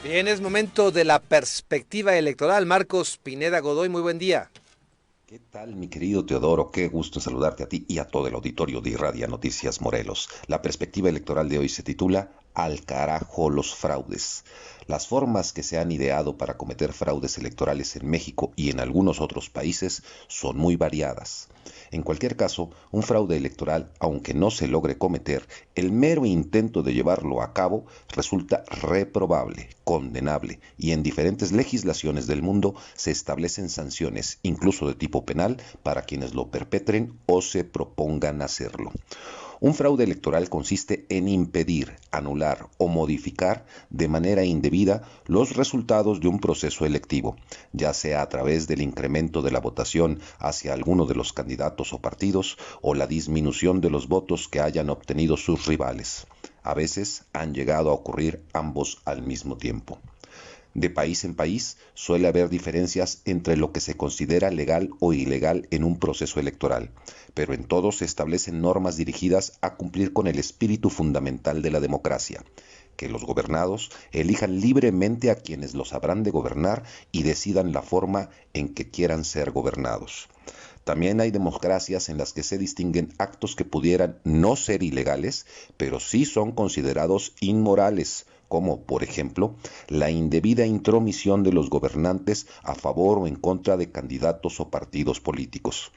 Bien, es momento de la perspectiva electoral. Marcos Pineda Godoy, muy buen día. ¿Qué tal, mi querido Teodoro? Qué gusto en saludarte a ti y a todo el auditorio de Irradia Noticias Morelos. La perspectiva electoral de hoy se titula Al carajo los fraudes. Las formas que se han ideado para cometer fraudes electorales en México y en algunos otros países son muy variadas. En cualquier caso, un fraude electoral, aunque no se logre cometer, el mero intento de llevarlo a cabo resulta reprobable, condenable, y en diferentes legislaciones del mundo se establecen sanciones, incluso de tipo penal, para quienes lo perpetren o se propongan hacerlo. Un fraude electoral consiste en impedir, anular o modificar de manera indebida los resultados de un proceso electivo, ya sea a través del incremento de la votación hacia alguno de los candidatos o partidos o la disminución de los votos que hayan obtenido sus rivales. A veces han llegado a ocurrir ambos al mismo tiempo. De país en país suele haber diferencias entre lo que se considera legal o ilegal en un proceso electoral, pero en todos se establecen normas dirigidas a cumplir con el espíritu fundamental de la democracia, que los gobernados elijan libremente a quienes los habrán de gobernar y decidan la forma en que quieran ser gobernados. También hay democracias en las que se distinguen actos que pudieran no ser ilegales, pero sí son considerados inmorales, como, por ejemplo, la indebida intromisión de los gobernantes a favor o en contra de candidatos o partidos políticos.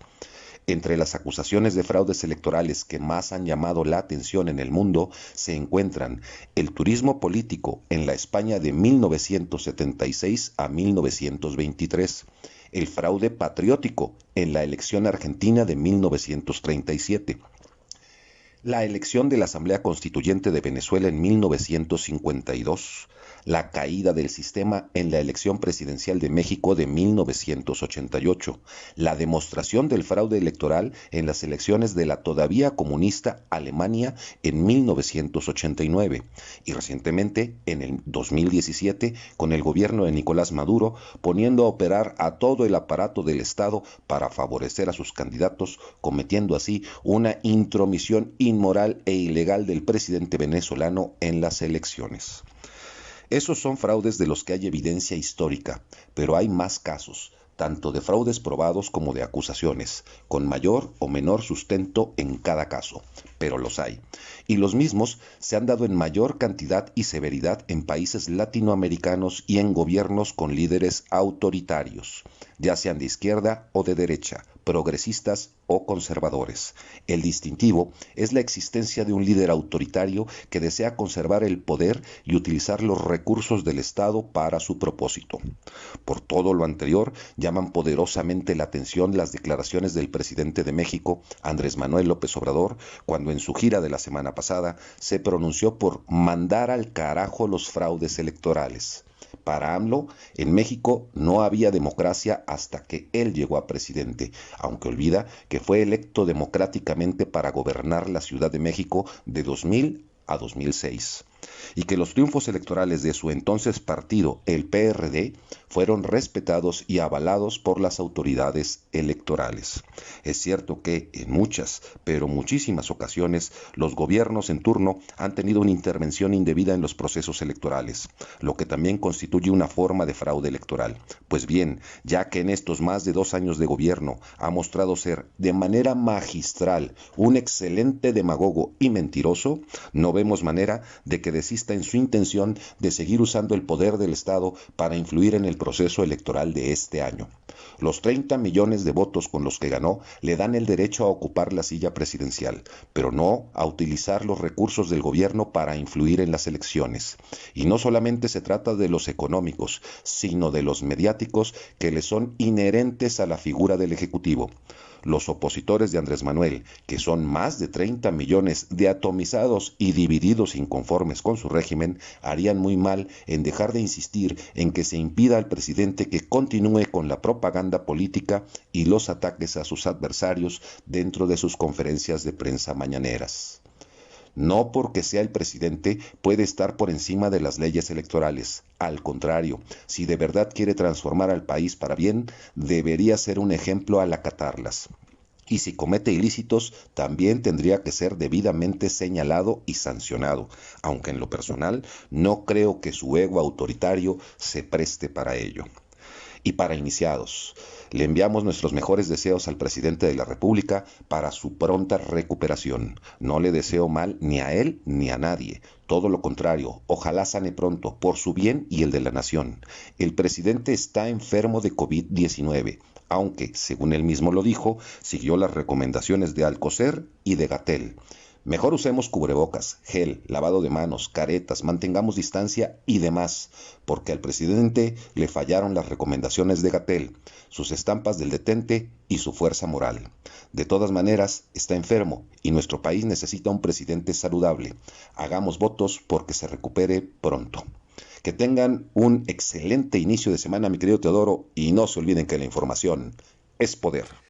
Entre las acusaciones de fraudes electorales que más han llamado la atención en el mundo se encuentran el turismo político en la España de 1976 a 1923, el fraude patriótico en la elección argentina de 1937, la elección de la Asamblea Constituyente de Venezuela en 1952, la caída del sistema en la elección presidencial de México de 1988, la demostración del fraude electoral en las elecciones de la todavía comunista Alemania en 1989 y recientemente en el 2017 con el gobierno de Nicolás Maduro poniendo a operar a todo el aparato del Estado para favorecer a sus candidatos, cometiendo así una intromisión inmoral e ilegal del presidente venezolano en las elecciones. Esos son fraudes de los que hay evidencia histórica, pero hay más casos, tanto de fraudes probados como de acusaciones, con mayor o menor sustento en cada caso, pero los hay. Y los mismos se han dado en mayor cantidad y severidad en países latinoamericanos y en gobiernos con líderes autoritarios, ya sean de izquierda o de derecha, progresistas o conservadores. El distintivo es la existencia de un líder autoritario que desea conservar el poder y utilizar los recursos del Estado para su propósito. Por todo lo anterior, llaman poderosamente la atención las declaraciones del presidente de México, Andrés Manuel López Obrador, cuando en su gira de la semana pasada se pronunció por mandar al carajo los fraudes electorales. Para AMLO, en México no había democracia hasta que él llegó a presidente, aunque olvida que fue electo democráticamente para gobernar la Ciudad de México de 2000 a 2006, y que los triunfos electorales de su entonces partido, el PRD, fueron respetados y avalados por las autoridades electorales. Es cierto que en muchas, pero muchísimas ocasiones, los gobiernos en turno han tenido una intervención indebida en los procesos electorales, lo que también constituye una forma de fraude electoral. Pues bien, ya que en estos más de 2 años de gobierno ha mostrado ser de manera magistral un excelente demagogo y mentiroso, no vemos manera de que desista en su intención de seguir usando el poder del Estado para influir en el proceso electoral de este año. Los 30 millones de votos con los que ganó le dan el derecho a ocupar la silla presidencial, pero no a utilizar los recursos del gobierno para influir en las elecciones. Y no solamente se trata de los económicos, sino de los mediáticos que le son inherentes a la figura del Ejecutivo. Los opositores de Andrés Manuel, que son más de 30 millones de atomizados y divididos inconformes con su régimen, harían muy mal en dejar de insistir en que se impida al presidente que continúe con la propaganda política y los ataques a sus adversarios dentro de sus conferencias de prensa mañaneras. No porque sea el presidente puede estar por encima de las leyes electorales. Al contrario, si de verdad quiere transformar al país para bien, debería ser un ejemplo al acatarlas. Y si comete ilícitos, también tendría que ser debidamente señalado y sancionado, aunque en lo personal no creo que su ego autoritario se preste para ello. Y para iniciados, le enviamos nuestros mejores deseos al presidente de la República para su pronta recuperación. No le deseo mal ni a él ni a nadie. Todo lo contrario, ojalá sane pronto, por su bien y el de la nación. El presidente está enfermo de COVID-19, aunque, según él mismo lo dijo, siguió las recomendaciones de Alcocer y de Gatell. Mejor usemos cubrebocas, gel, lavado de manos, caretas, mantengamos distancia y demás, porque al presidente le fallaron las recomendaciones de Gatell, sus estampas del detente y su fuerza moral. De todas maneras, está enfermo y nuestro país necesita un presidente saludable. Hagamos votos porque se recupere pronto. Que tengan un excelente inicio de semana, mi querido Teodoro, y no se olviden que la información es poder.